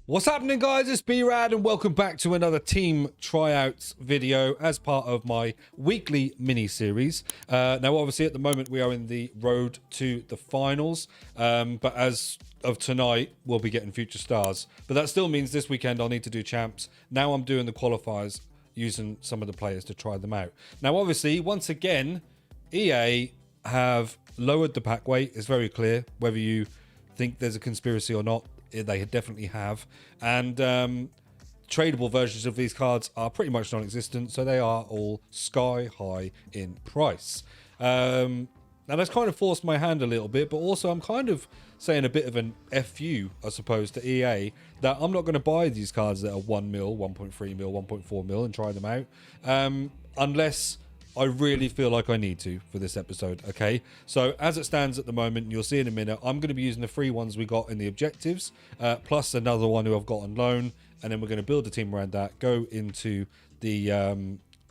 What's happening, guys? It's B-RAD and welcome back to another team tryouts video as part of my weekly mini-series. Now, obviously, at the moment, we are in the road to the finals, but as of tonight, we'll be getting future stars. But that still means this weekend I'll need to do champs. Now I'm doing the qualifiers using some of the players to try them out. Now, obviously, once again, EA have lowered the pack weight. It's very clear whether you think there's a conspiracy or not. They definitely have, and tradable versions of these cards are pretty much non-existent, so they are all sky high in price. And that's kind of forced my hand a little bit, but also I'm kind of saying a bit of an FU, I suppose, to EA, that I'm not going to buy these cards that are 1 mil, 1.3 mil, 1.4 mil and try them out, unless I really feel like I need to for this episode, okay? So as it stands at the moment, you'll see in a minute, I'm going to be using the free ones we got in the objectives, plus another one who I've got on loan, and then we're going to build a team around that, go into the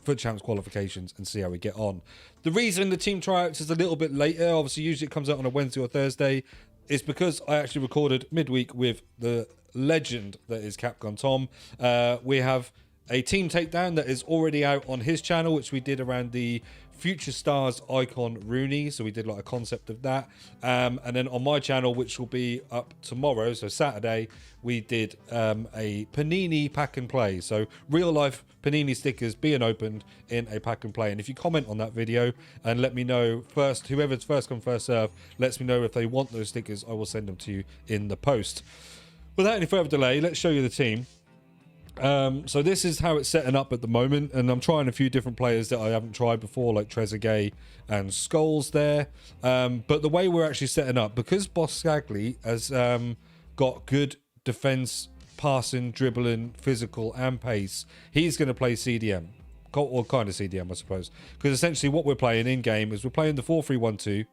FUT Champs qualifications and see how we get on. The reason the team tryouts is a little bit later, obviously usually it comes out on a Wednesday or Thursday, is because I actually recorded midweek with the legend that is Capcom Tom. We have a team takedown that is already out on his channel, which we did around the Future Stars icon Rooney. So we did like a concept of that. And then on my channel, which will be up tomorrow, so Saturday, we did a Panini pack and play. So real life Panini stickers being opened in a pack and play. And if you comment on that video and let me know first, whoever's first come first serve, lets me know if they want those stickers, I will send them to you in the post. Without any further delay, let's show you the team. So this is how it's setting up at the moment, and I'm trying a few different players that I haven't tried before, like Trezeguet and Scholes there. But the way we're actually setting up, because Boskagli has got good defense, passing, dribbling, physical, and pace, he's going to play CDM, or kind of CDM, I suppose. Because essentially what we're playing in game is we're playing the 4-3-1-2.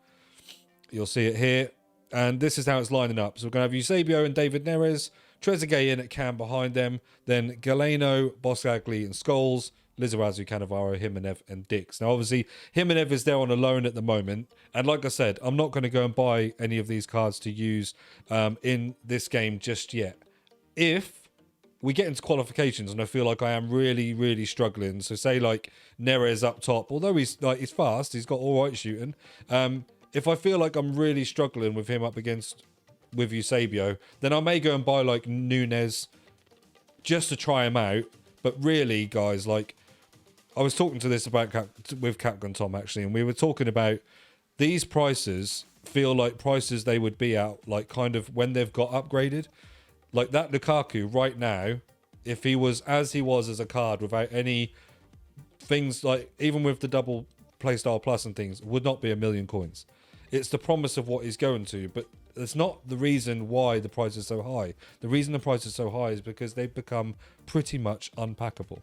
You'll see it here, and this is how it's lining up. So we're going to have Eusebio and David Neres, Trezeguet in at cam behind them, then Galeno, Boskagli and Scholes, Lizarazu, Cannavaro, Jimenez and Dix. Now obviously Jimenez is there on a loan at the moment, and like I said, I'm not going to go and buy any of these cards to use in this game just yet. If we get into qualifications and I feel like I am really struggling, so say like Neres up top, although he's fast, he's got all right shooting, if I feel like I'm really struggling with him up against with Eusebio, then I may go and buy like Nunes just to try him out. But really, guys, like I was talking to this about with Capcom Tom actually, and we were talking about these prices feel like prices they would be at like kind of when they've got upgraded. Like that Lukaku right now, if he was as he was as a card without any things, like even with the double playstyle plus and things, would not be 1 million coins. It's the promise of what he's going to, but it's not the reason why the price is so high. The reason the price is so high is because they've become pretty much unpackable.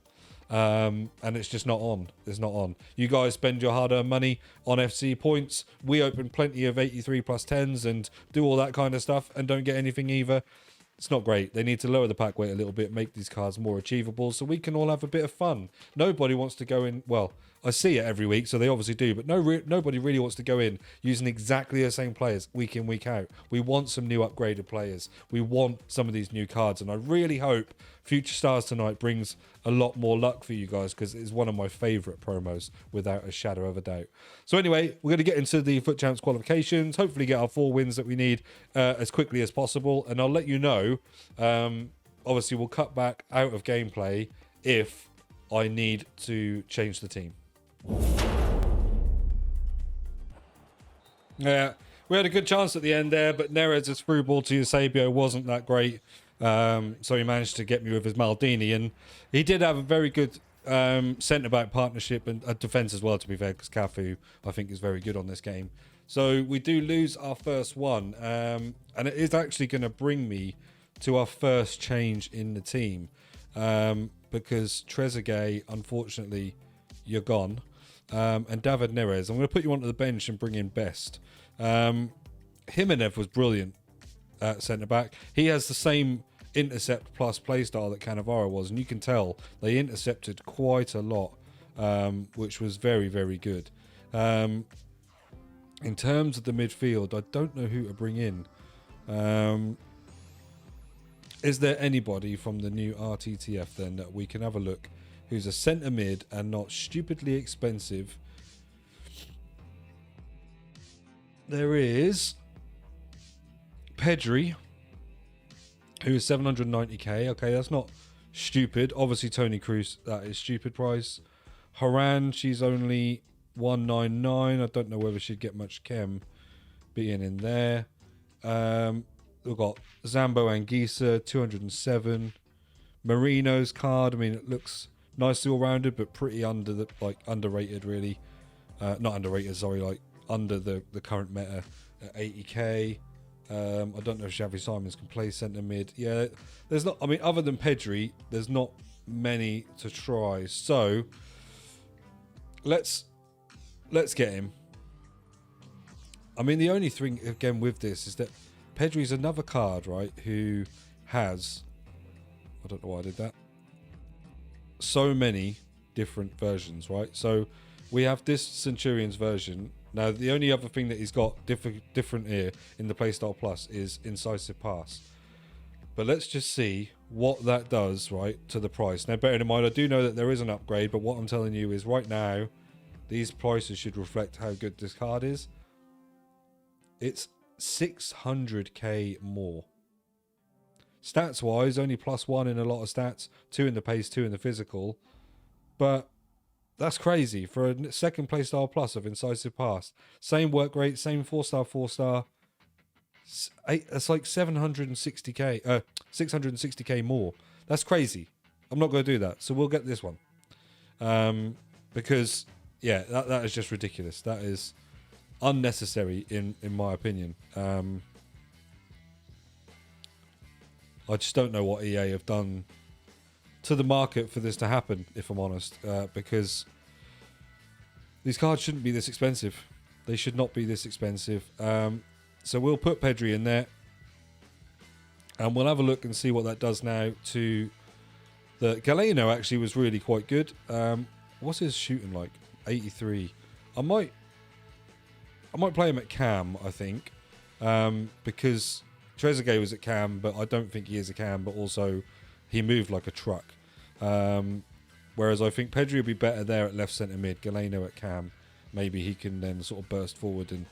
And it's just not on. It's not on. You guys spend your hard-earned money on FC points. We open plenty of 83 plus 10s and do all that kind of stuff and don't get anything either. It's not great. They need to lower the pack weight a little bit, make these cards more achievable so we can all have a bit of fun. Nobody wants to go in, well, I see it every week, so they obviously do, but nobody really wants to go in using exactly the same players week in, week out. We want some new upgraded players. We want some of these new cards, and I really hope Future Stars tonight brings a lot more luck for you guys, because it's one of my favourite promos, without a shadow of a doubt. So anyway, we're going to get into the FUT Champs qualifications, hopefully get our 4 wins that we need as quickly as possible, and I'll let you know, obviously we'll cut back out of gameplay if I need to change the team. Yeah, we had a good chance at the end there, but Neres' through ball to Eusebio wasn't that great. So he managed to get me with his Maldini, and he did have a very good centre-back partnership and defence as well, to be fair, because Cafu, I think, is very good on this game. So we do lose our first one, and it is actually going to bring me to our first change in the team, because Trezeguet, unfortunately, you're gone. And David Neres, I'm going to put you onto the bench and bring in Best. Jimenez was brilliant at centre-back. He has the same intercept plus playstyle that Cannavaro was, and you can tell they intercepted quite a lot, which was very good. In terms of the midfield, I don't know who to bring in. Is there anybody from the new Rttf then that we can have a look who's a centre mid and not stupidly expensive? There is Pedri, who is 790k. Okay, that's not stupid. Obviously, Tony Cruz, that is stupid price. Haran, she's only 199. I don't know whether she'd get much chem being in there. We've got Zambo Anguissa, 207. Marino's card. I mean, it looks nicely all rounded, but pretty underrated, really. Not underrated, sorry, like under the current meta at 80k. I don't know if Xavi Simons can play centre mid. Yeah, there's not. I mean, other than Pedri, there's not many to try. So let's get him. I mean, the only thing again with this is that Pedri's another card, right? Who has, I don't know why I did that, so many different versions, right? So we have this Centurion's version. Now, the only other thing that he's got different here in the Playstyle Plus is Incisive Pass. But let's just see what that does, right, to the price. Now, bearing in mind, I do know that there is an upgrade, but what I'm telling you is right now, these prices should reflect how good this card is. It's 600k more. Stats-wise, only +1 in a lot of stats, 2 in the pace, 2 in the physical. But that's crazy for a second Playstyle Plus of Incisive Pass. Same work rate, same 4-star, 4-star. It's like 760k, 660k more. That's crazy. I'm not going to do that. So we'll get this one. Because, yeah, that is just ridiculous. That is unnecessary in my opinion. I just don't know what EA have done to the market for this to happen, if I'm honest, because these cards shouldn't be this expensive. They should not be this expensive. So we'll put Pedri in there, and we'll have a look and see what that does now to the Galeno. Actually was really quite good. What's his shooting like? 83. I might play him at cam, I think, because Trezeguet was at cam, but I don't think he is a cam, but also he moved like a truck. Whereas I think Pedri would be better there at left centre mid, Galeno at cam. Maybe he can then sort of burst forward and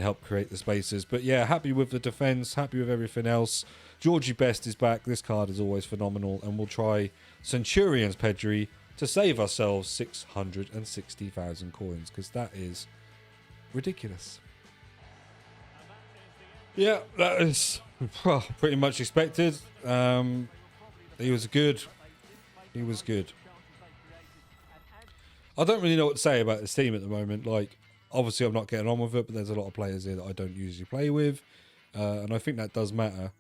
help create the spaces. But yeah, happy with the defence, happy with everything else. Georgie Best is back. This card is always phenomenal, and we'll try Centurion's Pedri to save ourselves 660,000 coins, because that is ridiculous. Yeah, that is pretty much expected. He was good. He was good. I don't really know what to say about this team at the moment. Like, obviously I'm not getting on with it, but there's a lot of players here that I don't usually play with. And I think that does matter.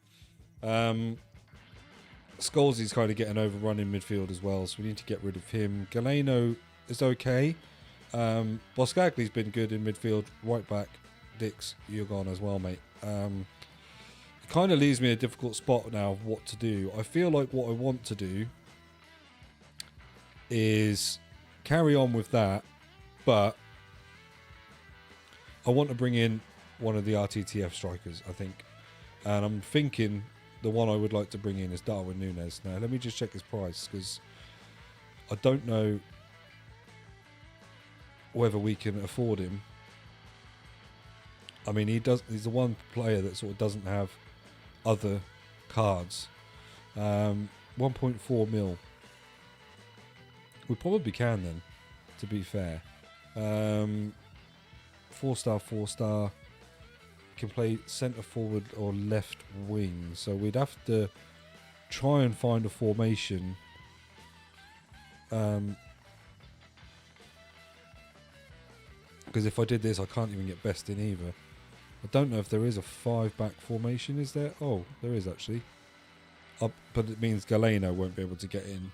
Scholes's kind of getting overrun in midfield as well, so we need to get rid of him. Galeno is okay. Boscagli's been good in midfield. Right back, Dix, you're gone as well, mate. It kind of leaves me in a difficult spot now of what to do. I feel like what I want to do is carry on with that, but I want to bring in one of the Rttf strikers, I think. And I'm thinking the one I would like to bring in is Darwin Núñez. Now, let me just check his price, because I don't know whether we can afford him. I mean, he's the one player that sort of doesn't have other cards. 1.4 mil. We probably can then, to be fair. 4-star, 4-star. Can play centre forward or left wing. So we'd have to try and find a formation. Because if I did this, I can't even get best in either. I don't know if there is a 5-back formation, is there? Oh, there is actually. But it means Galeno won't be able to get in.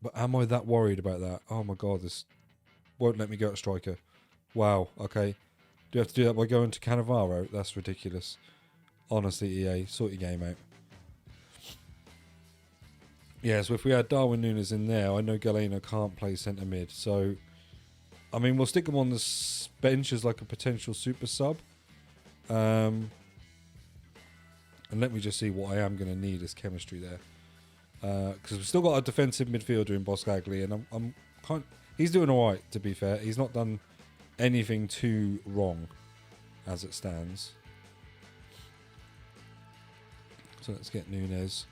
But am I that worried about that? Oh my god, this won't let me go at striker. Wow, okay. Do you have to do that by going to Cannavaro? That's ridiculous. Honestly, EA, sort your game out. Yeah, so if we had Darwin Núñez in there, I know Galeno can't play centre mid. So, I mean, we'll stick him on the bench as like a potential super sub. And let me just see what I am going to need as chemistry there. Because we've still got a defensive midfielder in Boskagli, and I'm he's doing all right, to be fair. He's not done anything too wrong as it stands. So let's get Nunes.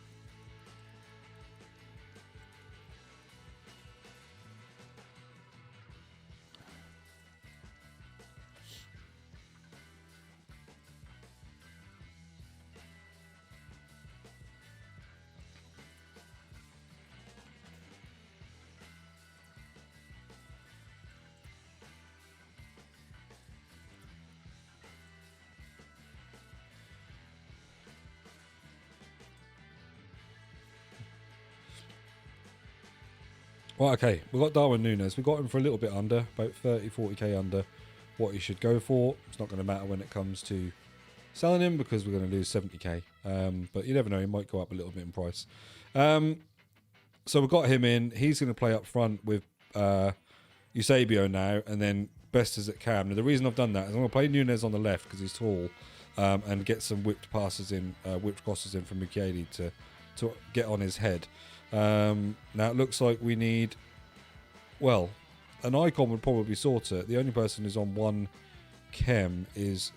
Well, okay, we've got Darwin Nunes. We got him for a little bit under, about 30, 40k under what he should go for. It's not going to matter when it comes to selling him because we're going to lose 70k. But you never know, he might go up a little bit in price. So we've got him in. He's going to play up front with Eusebio now, and then best as it can. Now, the reason I've done that is I'm going to play Nunes on the left because he's tall, and get some whipped passes in, whipped crosses in from Mukiele to get on his head. Now it looks like we need, well, an icon would probably sort it. The only person who's on one chem is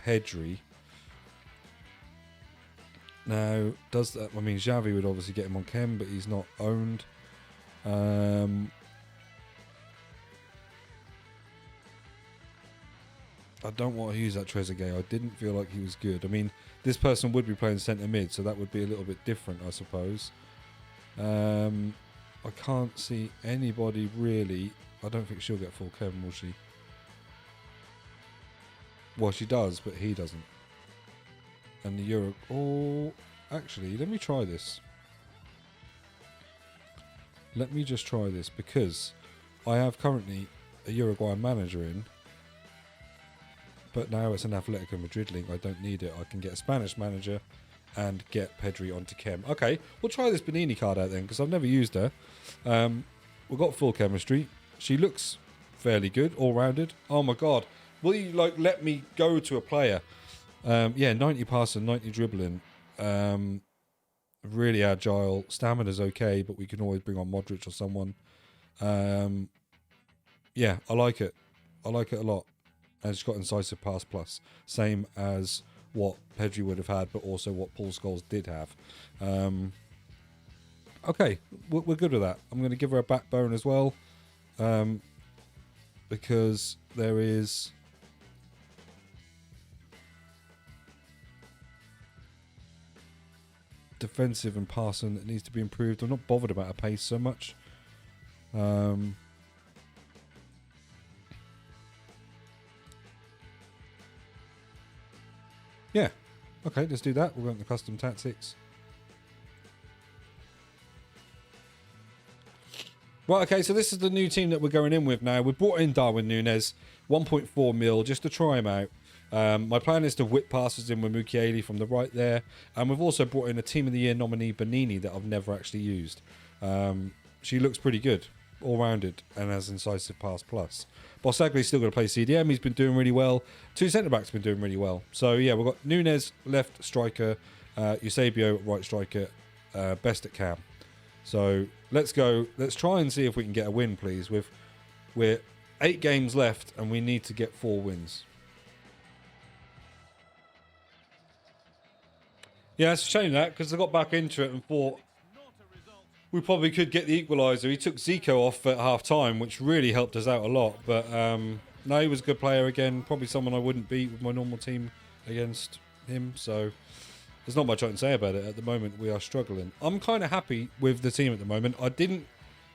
Pedri. Now, does that, I mean, Xavi would obviously get him on chem, but he's not owned. I don't want to use that Trezeguet. I didn't feel like he was good. I mean, this person would be playing centre mid, so that would be a little bit different, I suppose. I can't see anybody really. I don't think she'll get full chem, will she? Well, she does, but he doesn't. And the Euro... Oh, actually, let me try this. Let me just try this, because I have currently a Uruguayan manager in, but now it's an Atletico Madrid link. I don't need it. I can get a Spanish manager and get Pedri onto chem. Okay, we'll try this Benini card out then, because I've never used her. We've got full chemistry. She looks fairly good, all-rounded. Oh my god. Will you let me go to a player? Yeah, 90 passing, 90 dribbling. Really agile. Stamina's okay, but we can always bring on Modric or someone. Yeah, I like it. I like it a lot. And she's got incisive pass plus. Same as what Pedri would have had, but also what Paul Scholes did have. Okay, we're good with that. I'm going to give her a backbone as well, because there is defensive and passing that needs to be improved. I'm not bothered about her pace so much. Yeah. Okay, let's do that. We'll go into custom tactics. Right, okay, so this is the new team that we're going in with now. We brought in Darwin Nunes, 1.4 mil, just to try him out. My plan is to whip passes in with Mukiele from the right there. And we've also brought in a Team of the Year nominee, Benini, that I've never actually used. She looks pretty good, all-rounded, and has incisive pass plus. Bosagli's still going to play CDM. He's been doing really well. Two centre-backs have been doing really well. So, yeah, we've got Nunes, left striker, Eusebio, right striker, best at cam. So, let's go. Let's try and see if we can get a win, please. We're 8 games left, and we need to get 4 wins. Yeah, it's a shame that, because I got back into it and thought we probably could get the equaliser. He took Zico off at half-time, which really helped us out a lot. But no, he was a good player again. Probably someone I wouldn't beat with my normal team against him. So there's not much I can say about it. At the moment, we are struggling. I'm kind of happy with the team at the moment. I didn't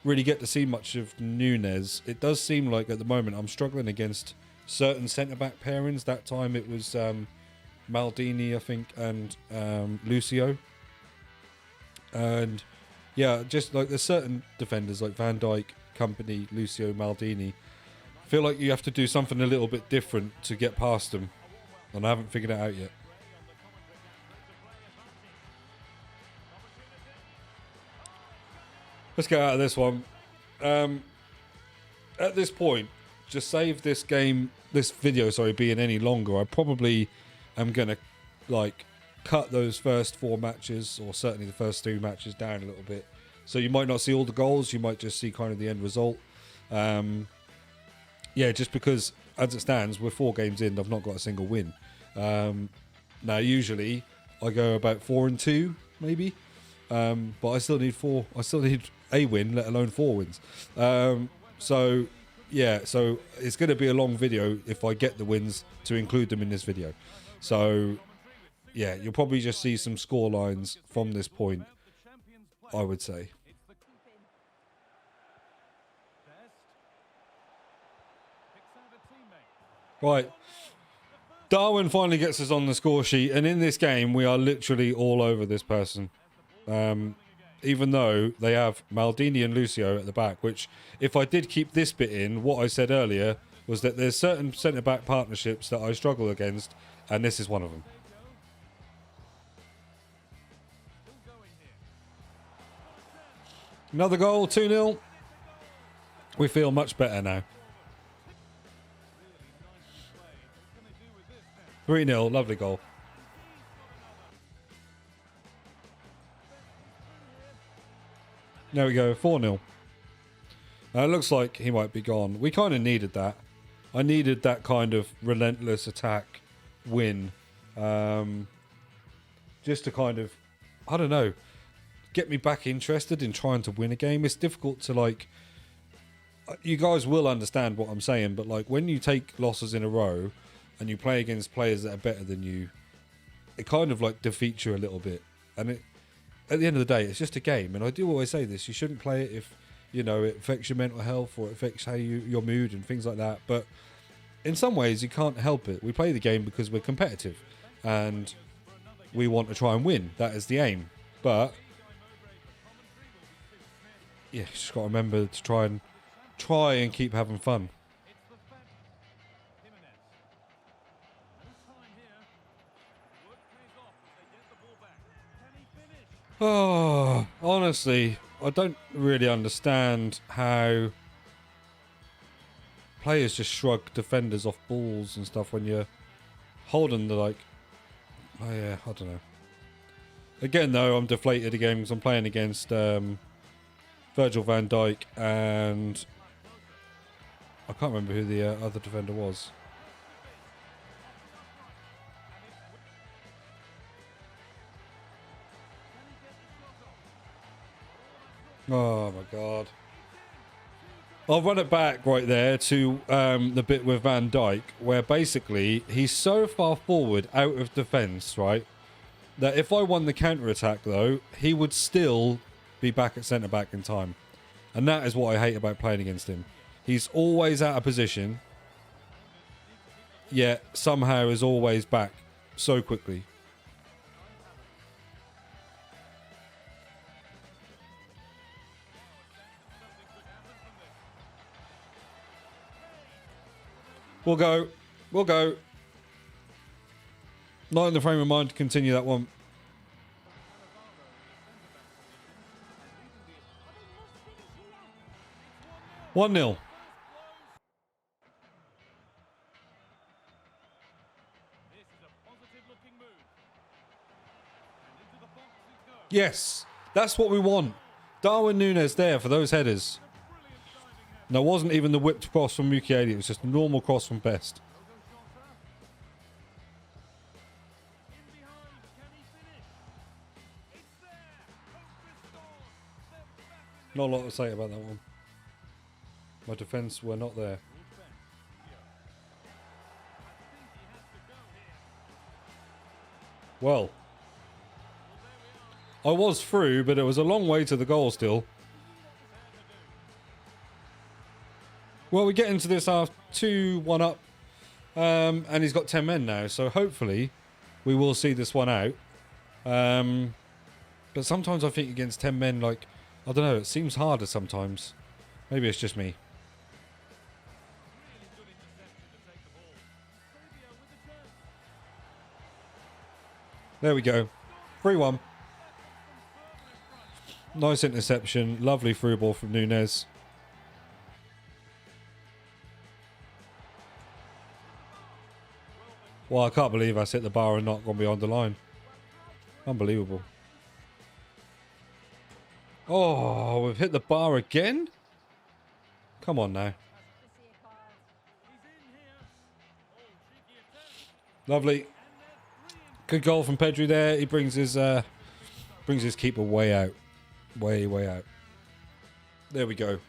really get to see much of Nunes. It does seem like at the moment I'm struggling against certain centre-back pairings. That time it was Maldini, I think, and Lucio. And yeah, just like there's certain defenders like Van Dijk, Company, Lucio, Maldini. I feel like you have to do something a little bit different to get past them. And I haven't figured it out yet. Let's get out of this one. At this point, just save this game, this video, sorry, being any longer. I probably am going to like cut those first 4 matches, or certainly the first 2 matches, down a little bit. So you might not see all the goals, you might just see kind of the end result. Yeah, just because as it stands, we're 4 games in, I've not got a single win. Now usually I go about 4-2 maybe, but I still need 4. I still need a win, let alone 4 wins. So yeah, so it's going to be a long video if I get the wins to include them in this video. So yeah, you'll probably just see some score lines from this point, I would say. Right, Darwin finally gets us on the score sheet, and in this game we are literally all over this person. Even though they have Maldini and Lucio at the back, which if I did keep this bit in, what I said earlier was that there's certain centre-back partnerships that I struggle against, and this is one of them. Another goal, 2-0. We feel much better now. 3-0, lovely goal. There we go, 4-0. It looks like he might be gone. We kind of needed that. I needed that kind of relentless attack win. Just to kind of, I don't know, get me back interested in trying to win a game. It's difficult to, like, you guys will understand what I'm saying, but like when you take losses in a row and you play against players that are better than you, it kind of like defeats you a little bit. And it, at the end of the day, it's just a game. And I do always say this, you shouldn't play it if, you know, it affects your mental health or it affects how your mood and things like that. But in some ways, you can't help it. We play the game because we're competitive and we want to try and win. That is the aim. But yeah, you just got to remember to try and keep having fun. Oh, honestly, I don't really understand how players just shrug defenders off balls and stuff when you're holding the, like, oh yeah, I don't know. Again, though, I'm deflated again because I'm playing against Virgil van Dijk and I can't remember who the other defender was. Oh my god. I'll run it back right there to the bit with Van Dijk, where basically he's so far forward out of defence, right, that if I won the counter-attack, though, he would still be back at centre-back in time. And that is what I hate about playing against him. He's always out of position, yet somehow is always back so quickly. We'll go. We'll go. Not in the frame of mind to continue that one. One 0. Yes, that's what we want. Darwin Núñez there for those headers. No, it wasn't even the whipped cross from Mukiele. It was just a normal cross from Best. Not a lot to say about that one. My defence were not there. Well, I was through, but it was a long way to the goal still. Well, we get into this half 2-1 up, and he's got 10 men now, so hopefully we will see this one out. But sometimes I think against 10 men, like, I don't know, it seems harder sometimes. Maybe it's just me. There we go. 3-1. Nice interception. Lovely through ball from Núñez. Well, I can't believe I hit the bar and not gone beyond the line. Unbelievable. Oh, we've hit the bar again? Come on now. Lovely. Good goal from Pedri there. He brings his keeper way out. Way out. There we go.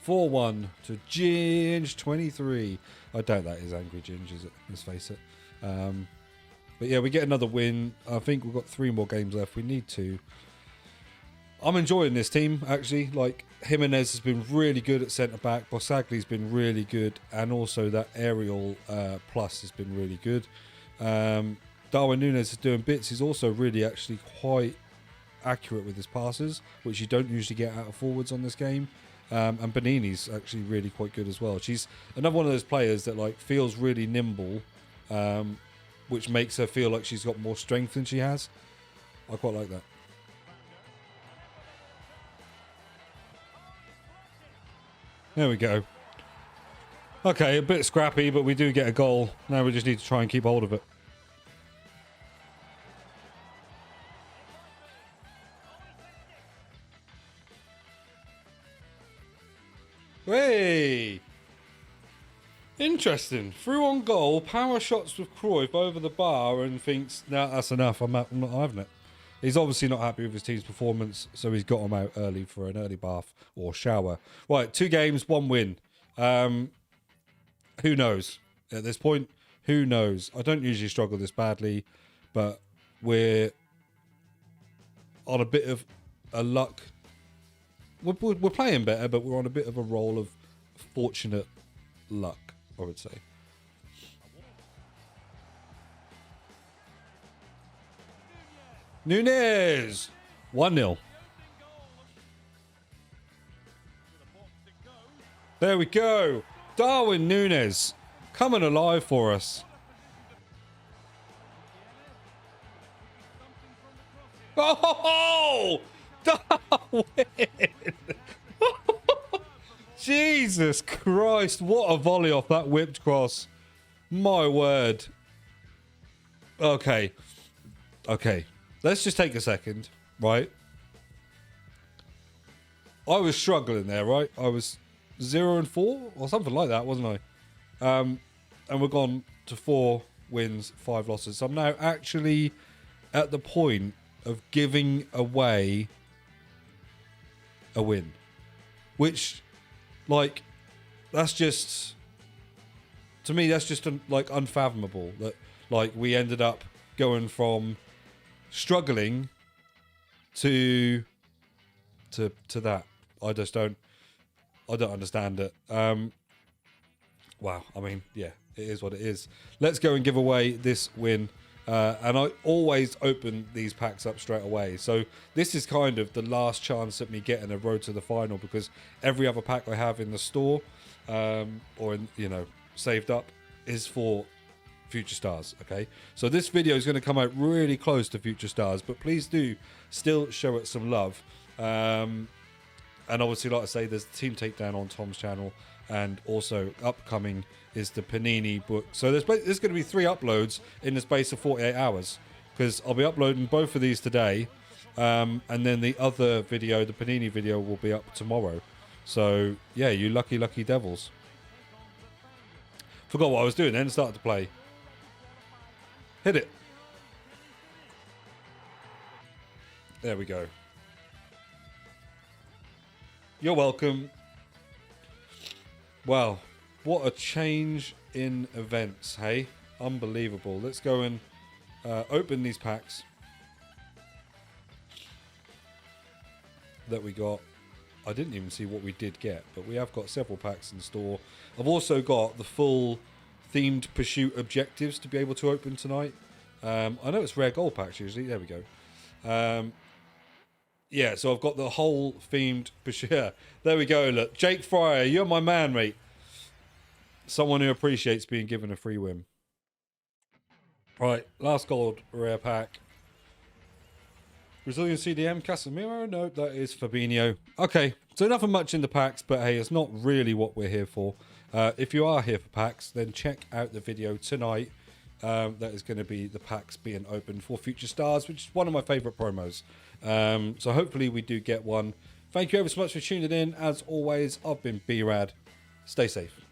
4-1 to Ginge 23. I doubt that is angry Ginge, is it? Let's face it. But yeah, we get another win. I think we've got 3 more games left. We need to. I'm enjoying this team, actually. Like, Jimenez has been really good at centre-back. Bosagli's been really good. And also that aerial plus has been really good. Darwin Núñez is doing bits. He's also really actually quite accurate with his passes, which you don't usually get out of forwards on this game. And Bonini's actually really quite good as well. She's another one of those players that like feels really nimble, which makes her feel like she's got more strength than she has. I quite like that. There we go. Okay, a bit scrappy, but we do get a goal. Now we just need to try and keep hold of it. Hey! Interesting. Through on goal, power shots with Cruyff over the bar and thinks, nah, that's enough. I'm not having it. He's obviously not happy with his team's performance, so he's got him out early for an early bath or shower. Right, 2 games, 1 win. Who knows? At this point, who knows? I don't usually struggle this badly, but we're on a bit of a luck. We're playing better, but we're on a bit of a roll of fortunate luck, I would say. Núñez! 1-0. There we go. Darwin Núñez coming alive for us. Oh! Darwin! Jesus Christ, what a volley off that whipped cross. My word. Okay. Let's just take a second, right? I was struggling there, right? I was 0-4 or something like that, wasn't I? And we're gone to 4 wins, 5 losses. So I'm now actually at the point of giving away a win. Which, like, that's just... To me, that's just, like, unfathomable. That, like, we ended up going from struggling to that. I don't understand it. Wow, I mean, yeah, it is what it is. Let's go and give away this win. And I always open these packs up straight away. So this is kind of the last chance at me getting a road to the final, because every other pack I have in the store or in, you know, saved up is for Future Stars. Okay, so this video is going to come out really close to Future Stars, but please do still show it some love. And obviously, like I say, there's the team takedown on Tom's channel, and also upcoming is the Panini book. So there's going to be 3 uploads in the space of 48 hours, because I'll be uploading both of these today, and then the other video, the Panini video, will be up tomorrow. So yeah, you lucky devils. Forgot what I was doing then, started to play. Hit it. There we go. You're welcome. Wow, what a change in events, hey? Unbelievable. Let's go and open these packs that we got. I didn't even see what we did get, but we have got several packs in store. I've also got the full themed pursuit objectives to be able to open tonight. I know it's rare gold packs usually. There we go. Yeah, so I've got the whole themed pursuit. There we go. Look, Jake Fryer, you're my man, mate. Someone who appreciates being given a free win. Right, last gold rare pack. Brazilian CDM, Casemiro. No, that is Fabinho. Okay, so nothing much in the packs, but hey, it's not really what we're here for. If you are here for packs, then check out the video tonight. That is going to be the packs being opened for Future Stars, which is one of my favourite promos. So hopefully we do get one. Thank you ever so much for tuning in. As always, I've been B-RAD. Stay safe.